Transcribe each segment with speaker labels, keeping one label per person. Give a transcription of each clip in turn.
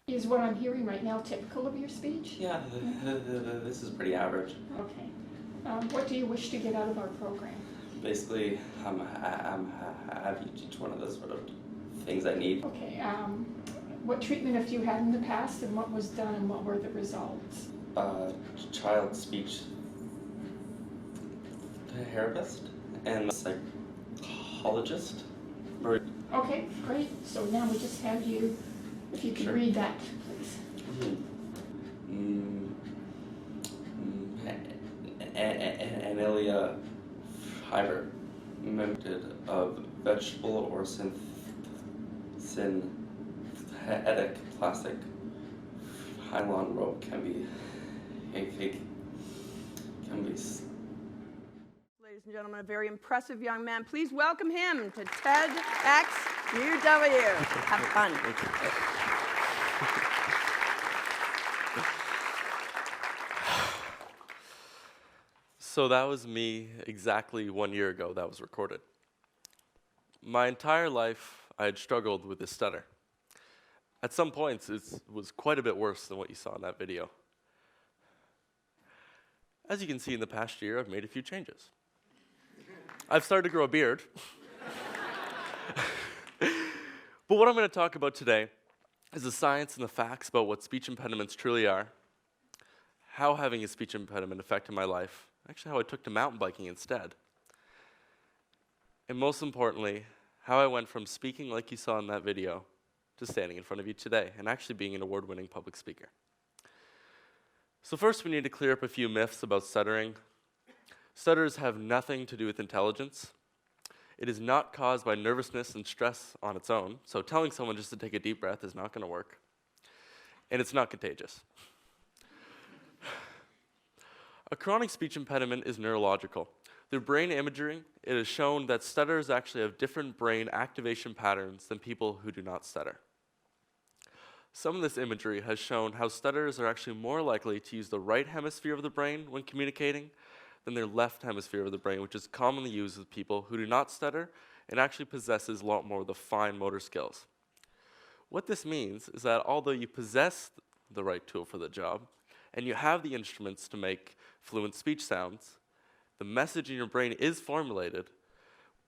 Speaker 1: Is what I'm hearing right now typical of your speech?
Speaker 2: Yeah, this is pretty average.
Speaker 1: Okay. What do you wish to get out of our program?
Speaker 2: Basically, I'm happy to teach one of the sort of things I need.
Speaker 1: Okay. What treatment have you had in the past, and what was done, and what were the results?
Speaker 2: Child speech therapist and psychologist.
Speaker 1: Okay, great. So now we just have you, if you could
Speaker 2: Sure.
Speaker 1: read that, please.
Speaker 2: Anelia fiber, made of vegetable or synthetic plastic. Nylon rope can be.
Speaker 3: Ladies and gentlemen, a very impressive young man. Please welcome him to TEDxUW. Have fun.
Speaker 4: So that was me exactly 1 year ago that was recorded. My entire life, I had struggled with this stutter. At some points, it was quite a bit worse than what you saw in that video. As you can see in the past year, I've made a few changes. I've started to grow a beard. But what I'm going to talk about today is the science and the facts about what speech impediments truly are, how having a speech impediment affected my life, actually how I took to mountain biking instead, and most importantly, how I went from speaking like you saw in that video to standing in front of you today and actually being an award-winning public speaker. So first, we need to clear up a few myths about stuttering. Stutters have nothing to do with intelligence. It is not caused by nervousness and stress on its own, so telling someone just to take a deep breath is not going to work. And it's not contagious. A chronic speech impediment is neurological. Through brain imaging, it is shown that stutterers actually have different brain activation patterns than people who do not stutter. Some of this imagery has shown how stutterers are actually more likely to use the right hemisphere of the brain when communicating than their left hemisphere of the brain, which is commonly used with people who do not stutter and actually possesses a lot more of the fine motor skills. What this means is that although you possess the right tool for the job, and you have the instruments to make fluent speech sounds, the message in your brain is formulated,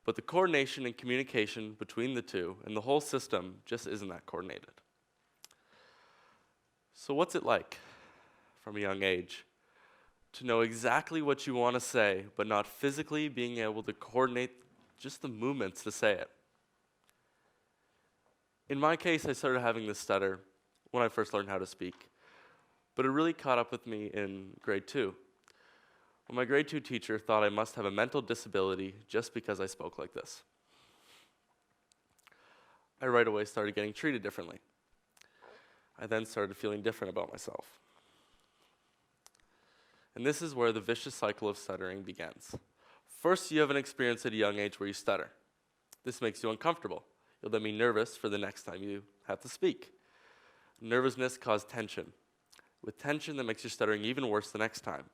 Speaker 4: but the coordination and communication between the two and the whole system just isn't that coordinated. So what's it like from a young age to know exactly what you want to say, but not physically being able to coordinate just the movements to say it? In my case, I started having this stutter when I first learned how to speak, but it really caught up with me in grade 2, when my grade 2 teacher thought I must have a mental disability just because I spoke like this. I right away started getting treated differently. I then started feeling different about myself. And this is where the vicious cycle of stuttering begins. First, you have an experience at a young age where you stutter. This makes you uncomfortable. You'll then be nervous for the next time you have to speak. Nervousness causes tension. With tension, that makes your stuttering even worse the next time.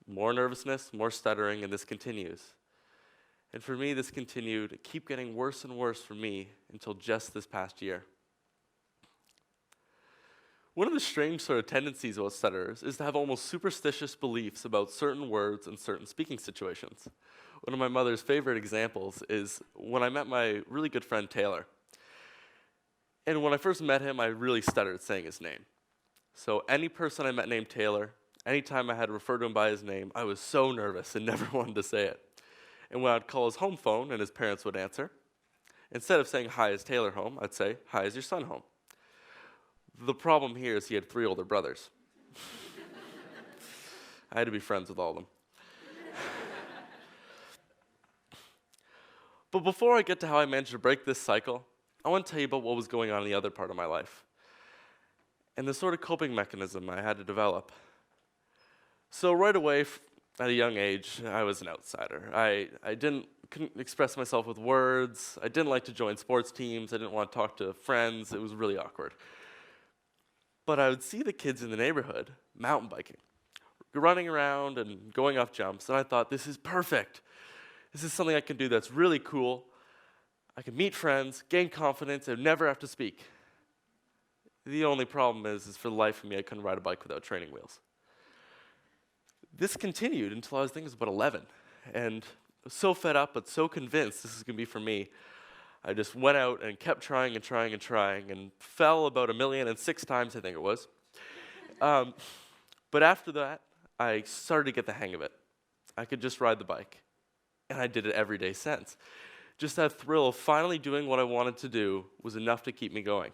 Speaker 4: More nervousness, more stuttering, and this continues. And for me, this continued to keep getting worse and worse for me until just this past year. One of the strange sort of tendencies about stutterers is to have almost superstitious beliefs about certain words and certain speaking situations. One of my mother's favorite examples is when I met my really good friend Taylor. And when I first met him, I really stuttered saying his name. So any person I met named Taylor, anytime I had to refer to him by his name, I was so nervous and never wanted to say it. And when I'd call his home phone and his parents would answer, instead of saying, "Hi, is Taylor home?" I'd say, "Hi, is your son home?" The problem here is he had 3 older brothers. I had to be friends with all of them. But before I get to how I managed to break this cycle, I want to tell you about what was going on in the other part of my life and the sort of coping mechanism I had to develop. So right away, at a young age, I was an outsider. I couldn't express myself with words. I didn't like to join sports teams. I didn't want to talk to friends. It was really awkward. But I would see the kids in the neighborhood mountain biking, running around and going off jumps, and I thought, this is perfect. This is something I can do that's really cool. I can meet friends, gain confidence, and never have to speak. The only problem is for the life of me, I couldn't ride a bike without training wheels. This continued until I was, I think it was about 11. And I was so fed up, but so convinced this is going to be for me, I just went out and kept trying and trying and trying and fell about 1,006 times, I think it was. But after that, I started to get the hang of it. I could just ride the bike. And I did it every day since. Just that thrill of finally doing what I wanted to do was enough to keep me going.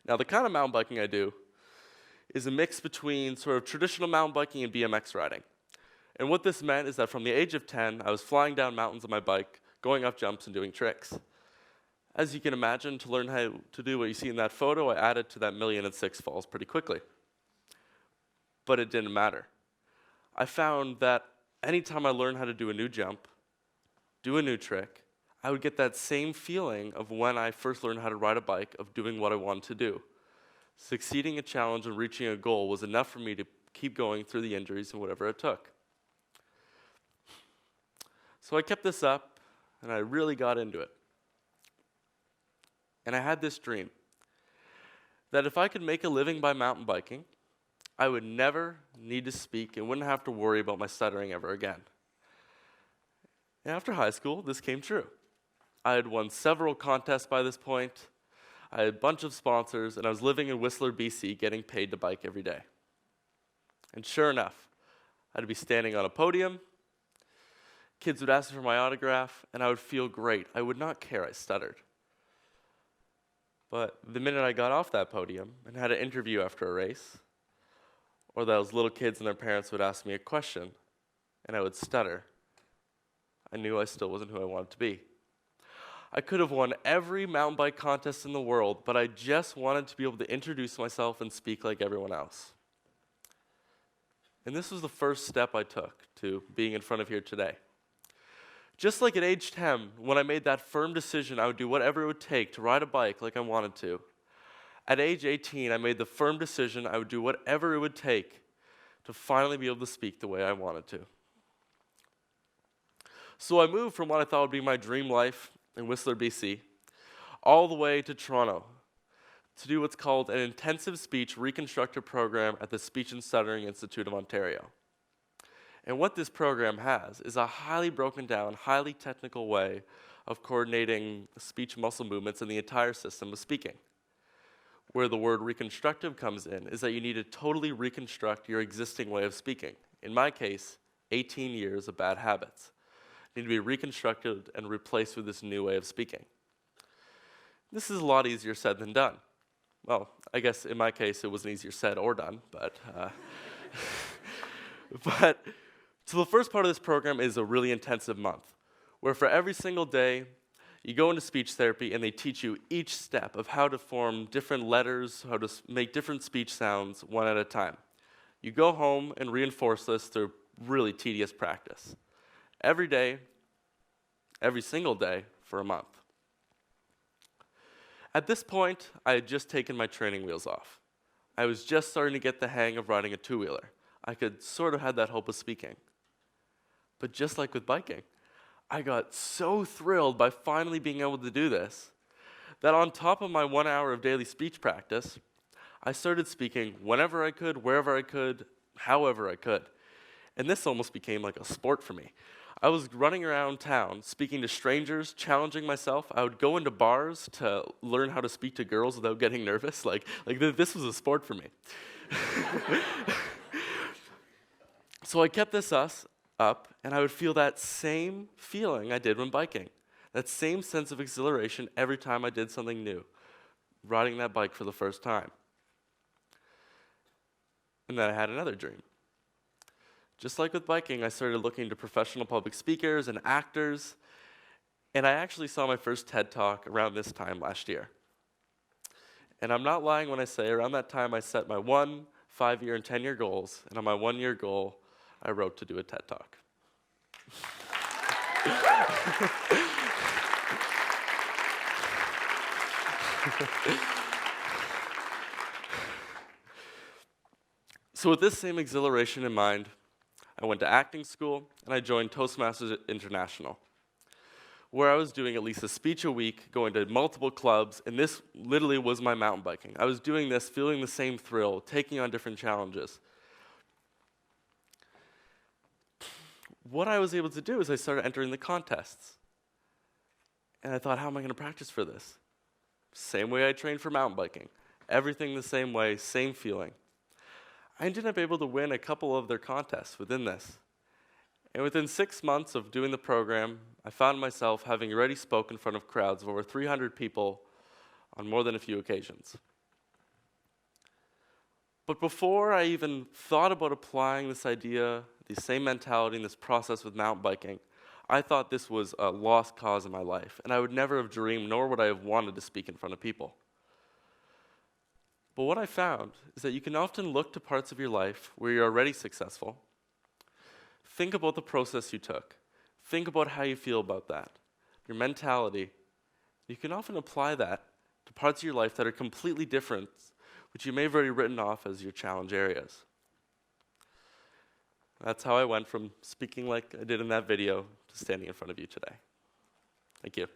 Speaker 4: Now, the kind of mountain biking I do is a mix between sort of traditional mountain biking and BMX riding. And what this meant is that from the age of 10, I was flying down mountains on my bike, going up jumps and doing tricks. As you can imagine, to learn how to do what you see in that photo, I added to that 1,006 falls pretty quickly. But it didn't matter. I found that anytime I learned how to do a new jump, do a new trick, I would get that same feeling of when I first learned how to ride a bike, of doing what I wanted to do. Succeeding a challenge and reaching a goal was enough for me to keep going through the injuries and whatever it took. So I kept this up, and I really got into it. And I had this dream, that if I could make a living by mountain biking, I would never need to speak and wouldn't have to worry about my stuttering ever again. And after high school, this came true. I had won several contests by this point, I had a bunch of sponsors, and I was living in Whistler, BC, getting paid to bike every day. And sure enough, I'd be standing on a podium, kids would ask me for my autograph, and I would feel great. I would not care I stuttered. But the minute I got off that podium and had an interview after a race, or those little kids and their parents would ask me a question, and I would stutter, I knew I still wasn't who I wanted to be. I could have won every mountain bike contest in the world, but I just wanted to be able to introduce myself and speak like everyone else. And this was the first step I took to being in front of here today. Just like at age 10, when I made that firm decision I would do whatever it would take to ride a bike like I wanted to, at age 18, I made the firm decision I would do whatever it would take to finally be able to speak the way I wanted to. So I moved from what I thought would be my dream life in Whistler, BC, all the way to Toronto to do what's called an intensive speech reconstructive program at the Speech and Stuttering Institute of Ontario. And what this program has is a highly broken down, highly technical way of coordinating speech muscle movements in the entire system of speaking. Where the word reconstructive comes in is that you need to totally reconstruct your existing way of speaking. In my case, 18 years of bad habits need to be reconstructed and replaced with this new way of speaking. This is a lot easier said than done. Well, I guess in my case it wasn't easier said or done, but so the first part of this program is a really intensive month, where for every single day you go into speech therapy and they teach you each step of how to form different letters, how to make different speech sounds one at a time. You go home and reinforce this through really tedious practice. Every day, every single day for a month. At this point, I had just taken my training wheels off. I was just starting to get the hang of riding a two-wheeler. I could sort of have that hope of speaking. But just like with biking, I got so thrilled by finally being able to do this that on top of my 1 hour of daily speech practice, I started speaking whenever I could, wherever I could, however I could. And this almost became like a sport for me. I was running around town, speaking to strangers, challenging myself. I would go into bars to learn how to speak to girls without getting nervous. This was a sport for me. So I kept this up, and I would feel that same feeling I did when biking, that same sense of exhilaration every time I did something new, riding that bike for the first time. And then I had another dream. Just like with biking, I started looking to professional public speakers and actors, and I actually saw my first TED Talk around this time last year. And I'm not lying when I say around that time I set my 1, 5-year, and 10-year goals, and on my 1-year goal, I wrote to do a TED Talk. So with this same exhilaration in mind, I went to acting school and I joined Toastmasters International, where I was doing at least a speech a week, going to multiple clubs, and this literally was my mountain biking. I was doing this, feeling the same thrill, taking on different challenges. What I was able to do is I started entering the contests. And I thought, how am I going to practice for this? Same way I trained for mountain biking. Everything the same way, same feeling. I ended up able to win a couple of their contests within this. And within 6 months of doing the program, I found myself having already spoken in front of crowds of over 300 people on more than a few occasions. But before I even thought about applying this idea, the same mentality, and this process with mountain biking, I thought this was a lost cause in my life, and I would never have dreamed, nor would I have wanted to speak in front of people. But what I found is that you can often look to parts of your life where you're already successful. Think about the process you took. Think about how you feel about that, your mentality. You can often apply that to parts of your life that are completely different, which you may have already written off as your challenge areas. That's how I went from speaking like I did in that video to standing in front of you today. Thank you.